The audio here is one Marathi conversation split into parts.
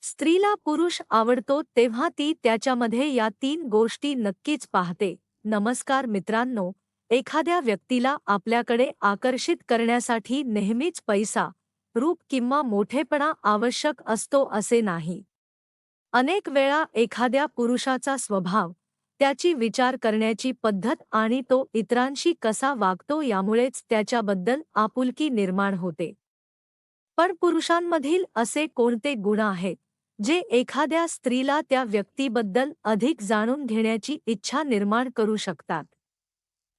स्त्रीला पुरुष आवडतो तेव्हा ती त्याच्यामध्ये या 3 गोष्टी नक्कीच पाहते. नमस्कार मित्रांनो, एखाद्या व्यक्तीला आपल्याकडे आकर्षित करण्यासाठी नेहमीच पैसा, रूप किंवा मोठेपणा आवश्यक असतो असे नाही. अनेक वेळा एखाद्या पुरुषाचा स्वभाव, त्याची विचार करण्याची पद्धत आणि तो इतरांशी कसा वागतो यामुळेच त्याच्याबद्दल आपुलकी निर्माण होते. पण पुरुषांमधील असे कोणते गुण आहेत जे एखाद्या स्त्रीला त्या व्यक्तीबद्दल अधिक जाणून घेण्याची इच्छा निर्माण करू शकतात?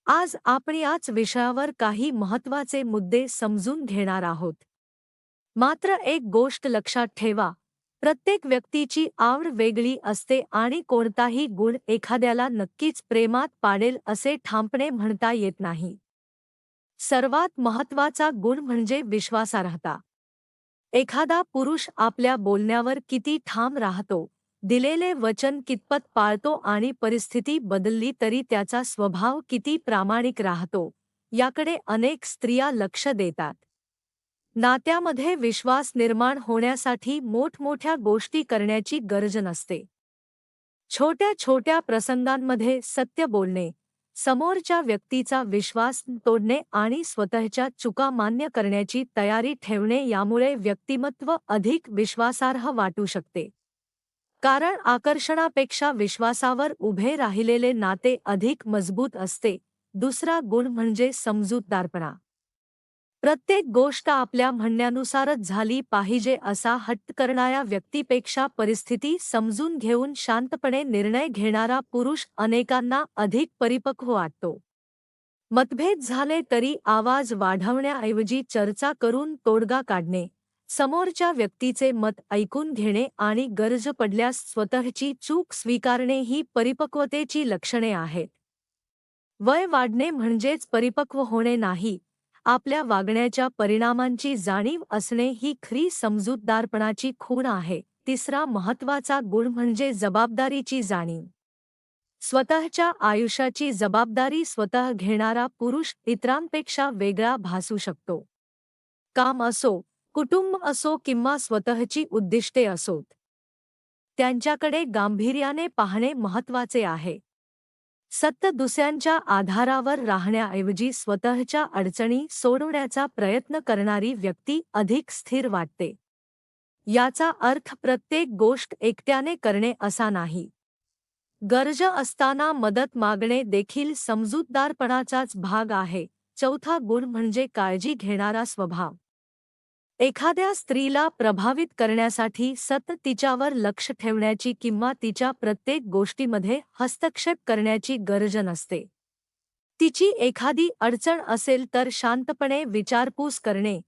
आज आपण याच विषयावर काही महत्त्वाचे मुद्दे समजून घेणार आहोत. मात्र एक गोष्ट लक्षात ठेवा, प्रत्येक व्यक्तीची आवड वेगळी असते आणि कोणताही गुण एखाद्याला नक्कीच प्रेमात पाडेल असे ठामपणे म्हणता येत नाही. सर्वात महत्त्वाचा गुण म्हणजे विश्वासार्हता. एखादा पुरुष आपल्या बोलण्यावर किती ठाम राहतो, दिलेले वचन कितपत पाळतो आणि परिस्थिती बदलली तरी त्याचा स्वभाव किती प्रामाणिक राहतो, याकडे अनेक स्त्रिया लक्ष देतात. नात्यामध्ये विश्वास निर्माण होण्यासाठी मोठमोठ्या गोष्टी करण्याची गरज नसते. छोट्या छोट्या प्रसंगांमध्ये सत्य बोलणे, समोरच्या व्यक्तीचा विश्वास तोडणे आणि स्वतःच्या चुका मान्य करण्याची तयारी ठेवणे यामुळे व्यक्तिमत्व अधिक विश्वासार्ह वाटू शकते. कारण आकर्षणापेक्षा विश्वासावर उभे राहिलेले नाते अधिक मजबूत असते. दुसरा गुण म्हणजे समजूतदारपणा. प्रत्येक गोष्ट आपल्या म्हणण्यानुसारच झाली पाहिजे असा हट्ट करणाऱ्या व्यक्तीपेक्षा परिस्थिती समजून घेऊन शांतपणे निर्णय घेणारा पुरुष अनेकांना अधिक परिपक्व वाटतो. मतभेद झाले तरी आवाज वाढवण्याऐवजी चर्चा करून तोडगा काढणे, समोरच्या व्यक्तीचे मत ऐकून घेणे आणि गरज पडल्यास स्वतःची चूक स्वीकारणे ही परिपक्वतेची लक्षणे आहेत. वय वाढणे म्हणजेच परिपक्व होणे नाही. आपल्या वागण्याच्या परिणामांची जाणीव असणे ही खरी समजूतदारपणाची खूण आहे. तिसरा महत्त्वाचा गुण म्हणजे जबाबदारीची जाणीव. स्वतःच्या आयुष्याची जबाबदारी स्वतः घेणारा पुरुष इतरांपेक्षा वेगळा भासू शकतो. काम असो, कुटुंब असो किंवा स्वतःची उद्दिष्टे असोत, त्यांच्याकडे गांभीर्याने पाहणे महत्त्वाचे आहे. सतत दुसऱ्यांच्या आधारावर राहण्याऐवजी स्वतःच्या अडचणी सोडवण्याचा प्रयत्न करणारी व्यक्ती अधिक स्थिर वाटते. याचा अर्थ प्रत्येक गोष्ट एकट्याने करणे असा नाही. गरज असताना मदत मागणे देखील समजूतदारपणाचाच भाग आहे. चौथा गुण म्हणजे काळजी घेणारा स्वभाव. एखाद्या स्त्रीला प्रभावित करण्यासाठी सतत तिच्यावर लक्ष ठेवण्याची किंवा तिच्या प्रत्येक गोष्टीमध्ये हस्तक्षेप करण्याची गरज नसते. तिची एखादी अडचण असेल तर शांतपणे विचारपूस करणे,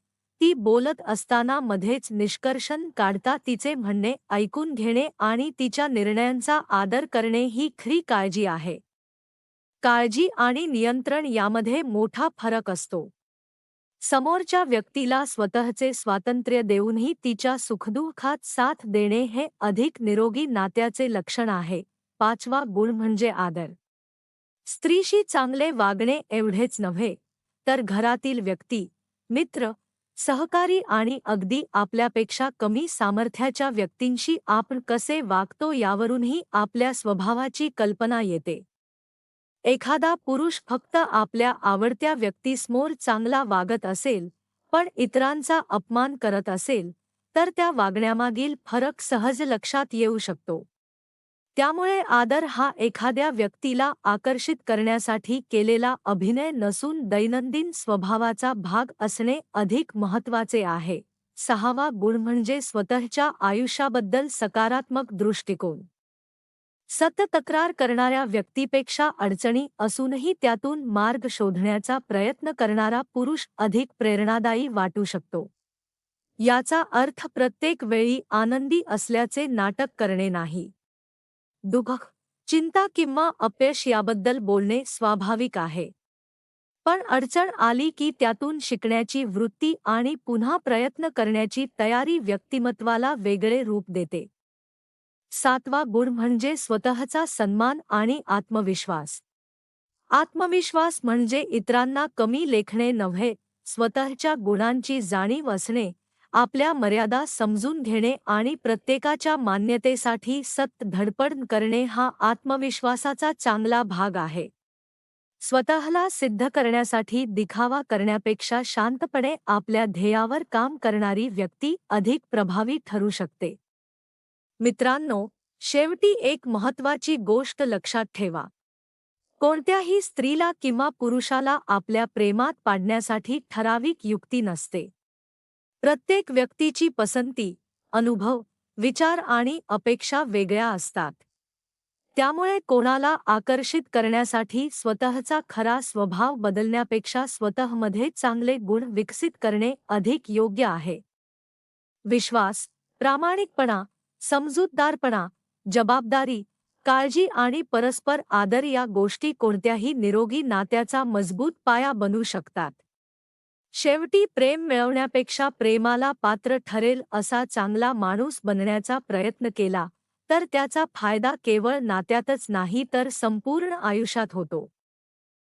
ती बोलत असताना मध्येच निष्कर्ष काढता तिचे म्हणणे ऐकून घेणे आणि तिच्या निर्णयांचा आदर करणे ही खरी काळजी आहे. काळजी आणि नियंत्रण यामध्ये मोठा फरक असतो. समोरच्या व्यक्तीला स्वतःचे स्वातंत्र्य देऊनही तिच्या सुखदुःखात साथ देणे हे अधिक निरोगी नात्याचे लक्षण आहे. पाचवा गुण म्हणजे आदर. स्त्रीशी चांगले वागणे एवढेच नव्हे, तर घरातील व्यक्ती, मित्र, सहकारी आणि अगदी आपल्यापेक्षा कमी सामर्थ्याच्या व्यक्तींशी आपण कसे वागतो यावरूनही आपल्या स्वभावाची कल्पना येते. एखादा पुरुष फक्त आपल्या आवडत्या व्यक्तीसमोर चांगला वागत असेल, पण इतरांचा अपमान करत असेल, तर त्या वागण्यामागील फरक सहज लक्षात येऊ शकतो. त्यामुळे आदर हा एखाद्या व्यक्तीला आकर्षित करण्यासाठी केलेला अभिनय नसून दैनंदिन स्वभावाचा भाग असणे अधिक महत्त्वाचे आहे. सहावा गुण म्हणजे स्वतःच्या आयुष्याबद्दल सकारात्मक दृष्टिकोन. सतत तक्रार करणाऱ्या व्यक्तीपेक्षा अडचणी असूनही त्यातून मार्ग शोधण्याचा प्रयत्न करणारा पुरुष अधिक प्रेरणादायी वाटू शकतो. याचा अर्थ प्रत्येक वेळी आनंदी असल्याचे नाटक करणे नाही. दुःख, चिंता किंवा अपयश याबद्दल बोलणे स्वाभाविक आहे. पण अडचण आली की त्यातून शिकण्याची वृत्ती आणि पुन्हा प्रयत्न करण्याची तयारी व्यक्तिमत्वाला वेगळे रूप देते. सातवा गुण म्हणजे स्वतःचा सन्मान आणि आत्मविश्वास. आत्मविश्वास म्हणजे इतरांना कमी लेखणे नव्हे, स्वतःच्या गुणांची जाणीव असणे आपल्या मर्यादा समजून घेणे आणि प्रत्येकाच्या मान्यतेसाठी सतत धडपड करणे हा आत्मविश्वासाचा चांगला भाग आहे. स्वतःला सिद्ध करण्यासाठी दिखावा करण्यापेक्षा शांतपणे आपल्या ध्येयावर काम करणारी व्यक्ती अधिक प्रभावी ठरू शकते. मित्रांनो, शेवटी एक महत्त्वाची गोष्ट लक्षात ठेवा. कोणत्याही स्त्रीला किंवा पुरुषाला आपल्या प्रेमात पाडण्यासाठी ठराविक युक्ती नसते. प्रत्येक व्यक्तीची पसंती, अनुभव, विचार आणि अपेक्षा वेगळ्या असतात. त्यामुळे कोणाला आकर्षित करण्यासाठी स्वतःचा खरा स्वभाव बदलण्यापेक्षा स्वतःमध्ये चांगले गुण विकसित करणे अधिक योग्य आहे. विश्वास, प्रामाणिकपणा, समजूतदारपणा, जबाबदारी, काळजी आणि परस्पर आदर या गोष्टी कोणत्याही निरोगी नात्याचा मजबूत पाया बनू शकतात. शेवटी प्रेम मिळवण्यापेक्षा प्रेमाला पात्र ठरेल असा चांगला माणूस बनण्याचा प्रयत्न केला तर त्याचा फायदा केवळ नात्यातच नाही तर संपूर्ण आयुष्यात होतो.